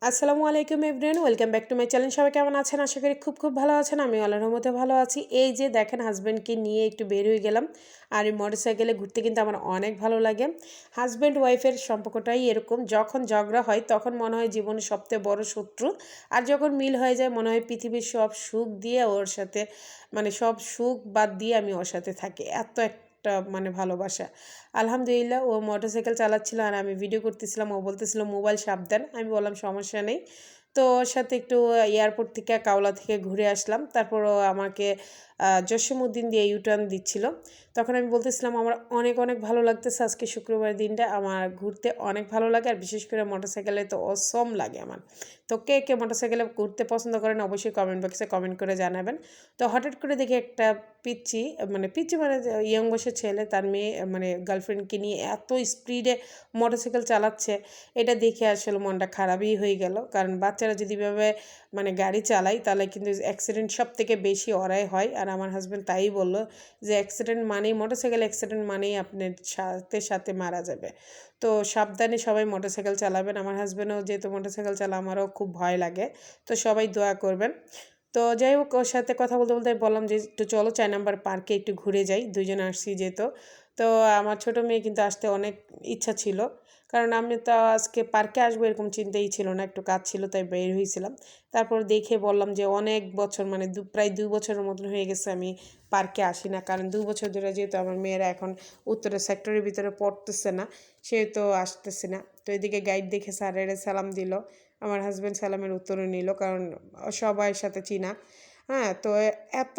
আসসালামু আলাইকুম everyone, welcome back to my channel. সবাই কেমন আছেন? আশা করি খুব ভালো আছেন। আমি আল্লাহর রহমতে ভালো আছি। এই যে দেখেন, হাজব্যান্ডকে নিয়ে একটু বের হয়ে গেলাম। আর এই মোটরসাইকেলে ঘুরতে কিন্তু আমার অনেক ভালো লাগে। হাজব্যান্ড ওয়াইফের সম্পর্কটাই এরকম, যখন ঝগড়া হয় তখন মনে হয় জীবনের সবচেয়ে বড় শত্রু, আর যখন মিল হয়ে যায় মনে হয় পৃথিবীর সব সুখ দিয়ে ওর সাথে, মানে সব সুখ বাদ দিয়ে আমি ওর সাথে থাকি। এত একটা মানে ভালোবাসা। আলহামদুলিল্লাহ, ও মোটরসাইকেল চালাচ্ছিল আর আমি ভিডিও করতেছিলাম। ও বলতেছিল মোবাইল সাবধান। আমি বললাম সমস্যা নেই। তো ওর সাথে একটু এয়ারপোর্ট থেকে কাওলা থেকে ঘুরে আসলাম। তারপর ও আমাকে জসীমউদ্দিন দিয়ে ইউটার্ন দিচ্ছিল। তখন আমি বলতেছিলাম আমার অনেক অনেক ভালো লাগতেছে, আজকে শুক্রবার দিনটা আমার ঘুরতে অনেক ভালো লাগে, আর বিশেষ করে মোটরসাইকেলে তো অসম লাগে আমার। তো কে কে মোটরসাইকেলে ঘুরতে পছন্দ করেন অবশ্যই কমেন্ট বক্সে কমেন্ট করে জানাবেন। তো হঠাৎ করে দেখি একটা পিচ্চি, মানে ইয়ং বয়সের ছেলে তার মেয়ে মানে গার্লফ্রেন্ডকে নিয়ে এত স্পিডে মোটরসাইকেল চালাচ্ছে। এটা দেখে আসলে মনটা খারাপই হয়ে গেল, কারণ বাচ্চারা যদি এভাবে মানে গাড়ি চালায় তাহলে কিন্তু অ্যাক্সিডেন্ট সব থেকে বেশি ওরাই হয়। আর আমার হাজব্যান্ড তাই বললো যে অ্যাক্সিডেন্ট মানেই, মোটরসাইকেল অ্যাক্সিডেন্ট মানেই আপনার সাথে সাথে মারা যাবে। তো সাবধানে সবাই মোটরসাইকেল চালাবেন। আমার হাজব্যান্ডও যেহেতু মোটরসাইকেল চালা, আমারও খুব ভয় লাগে। তো সবাই দোয়া করবেন। তো যাই হোক, ওর সাথে কথা বলতে বলতে বললাম যে একটু চলো 4 নম্বর পার্কে একটু ঘুরে যাই, দুইজন আসছি যেহেতু। তো আমার ছোটো মেয়ে কিন্তু আসতে অনেক ইচ্ছা ছিল, কারণ আমি তো আজকে পার্কে আসবো এরকম চিন্তাই ছিল না, একটু কাজ ছিল তাই বের হয়েছিলাম। তারপর দেখে বললাম যে অনেক বছর, মানে প্রায় 2 বছরের মতন হয়ে গেছে আমি পার্কে আসি না, কারণ 2 বছর ধরে যেহেতু আমার মেয়েরা এখন উত্তরের সেক্টরের ভিতরে পড়তেছে না, সে তো আসতেছে না। তো এদিকে গাইড দেখে স্যারের সালাম দিল, আমার হাজব্যান্ড সালামের উত্তরও নিল, কারণ সবার সাথে চিনা। হ্যাঁ, তো এত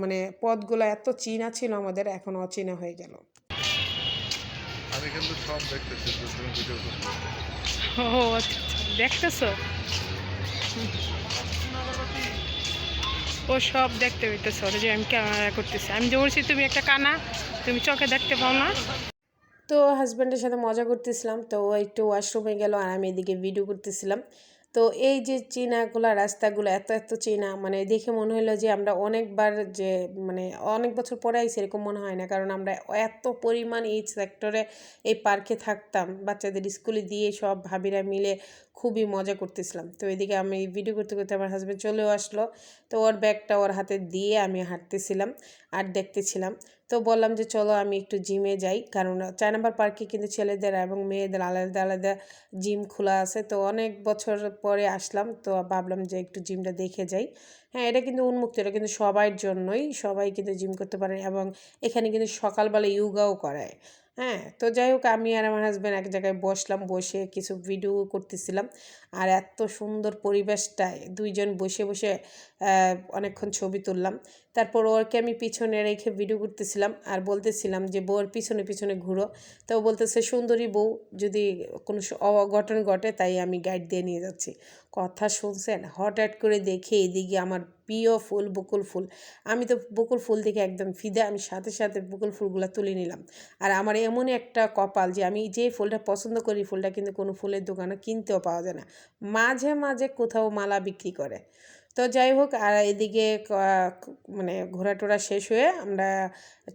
মানে পথগুলো এত চিনা ছিল আমাদের, এখন অচেনা হয়ে গেল। আমি কিন্তু সব দেখতেছি যে তুমি ভিডিও করছো। ও আচ্ছা আচ্ছা, দেখতেছো? ও সব দেখতে পেতেছো, ওটা যে আমি ক্যামেরা করতেছি, আমি যে বলছি তুমি একটা কানা, তুমি চোখে দেখতে পাও না। তো হাজব্যান্ডের সাথে মজা করতেছিলাম, তো ও একটু ওয়াশরুমে গেল আর আমি এদিকে ভিডিও করতেছিলাম। তো এই যে চীনাগুলা রাস্তাগুলো এত এত চীনা, মানে দেখে মনে হলো যে আমরা অনেকবার, যে মানে অনেক বছর পরে আইসি এরকম মনে হয় না, কারণ আমরা এত পরিমাণ এই সেক্টরে এই পার্কে থাকতাম, বাচ্চাদের স্কুলে দিয়ে সব ভাবিরা মিলে খুবই মজা করতেছিলাম। তো এদিকে আমি ভিডিও করতে করতে আমার হাজব্যান্ড চলেও আসলো। তো ওর ব্যাগটা ওর হাতে দিয়ে আমি হাঁটতেছিলাম আর দেখতেছিলাম। তো বললাম যে চলো আমি একটু জিমে যাই, কারণ 4 নম্বর পার্কে কিন্তু ছেলেদের এবং মেয়েদের আলাদা আলাদা জিম খোলা আছে। তো অনেক বছর পরে আসলাম, তো ভাবলাম যে একটু জিমটা দেখে যাই। হ্যাঁ, এটা কিন্তু উন্মুক্ত, এটা কিন্তু সবার জন্যই, সবাই কিন্তু জিম করতে পারে, এবং এখানে কিন্তু সকালবেলা ইয়োগাও করায়। হ্যাঁ, তো যাই হোক, আমি আর আমার হাজব্যান্ড এক জায়গায় বসলাম, বসে কিছু ভিডিও করতেছিলাম। আর এত সুন্দর পরিবেশটায় দুইজন বসে বসে অনেকক্ষণ ছবি তুললাম। তারপর ওরকে আমি পিছনে রেখে ভিডিও করতেছিলাম আর বলতেছিলাম যে বউর পিছনে পিছনে ঘুরো। তো ও বলতেছে সুন্দরী বউ, যদি কোনো অঘটন ঘটে তাই আমি গাইড দিয়ে নিয়ে যাচ্ছি। কথা শুনছেন, হঠাৎ করে দেখে এদিকে আমার প্রিয় ফুল বকুল ফুল। আমি তো বকুল ফুল দেখে একদম ফিদা, আমি সাথে সাথে বকুল ফুলগুলো তুলে নিলাম। আর আমার এমনই একটা কপাল যে আমি যে ফুলটা পছন্দ করি, ফুলটা কিন্তু কোনো ফুলের দোকানে কিনতেও পাওয়া যায় না, মাঝে মাঝে কোথাও মালা বিক্রি করে। তো যাই হোক, আর এদিকে মানে ঘোরাটোরা শেষ হয়ে আমরা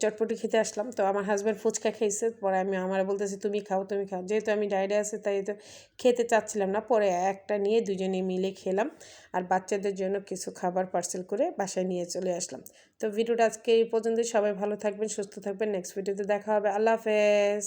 চটপটি খেতে আসলাম। তো আমার হাজব্যান্ড ফুচকা খেয়েছে, পরে আমি আমার বলতেছি তুমি খাও তুমি খাও, যেহেতু আমি ডায়েটে আছি তাই তো খেতে চাচ্ছিলাম না, পরে একটা নিয়ে দুজনে মিলে খেলাম। আর বাচ্চাদের জন্য কিছু খাবার পার্সেল করে বাসায় নিয়ে চলে আসলাম। তো ভিডিওটা আজকে এই পর্যন্ত, সবাই ভালো থাকবেন সুস্থ থাকবেন, নেক্সট ভিডিওতে দেখা হবে। আল্লাহ হাফেজ।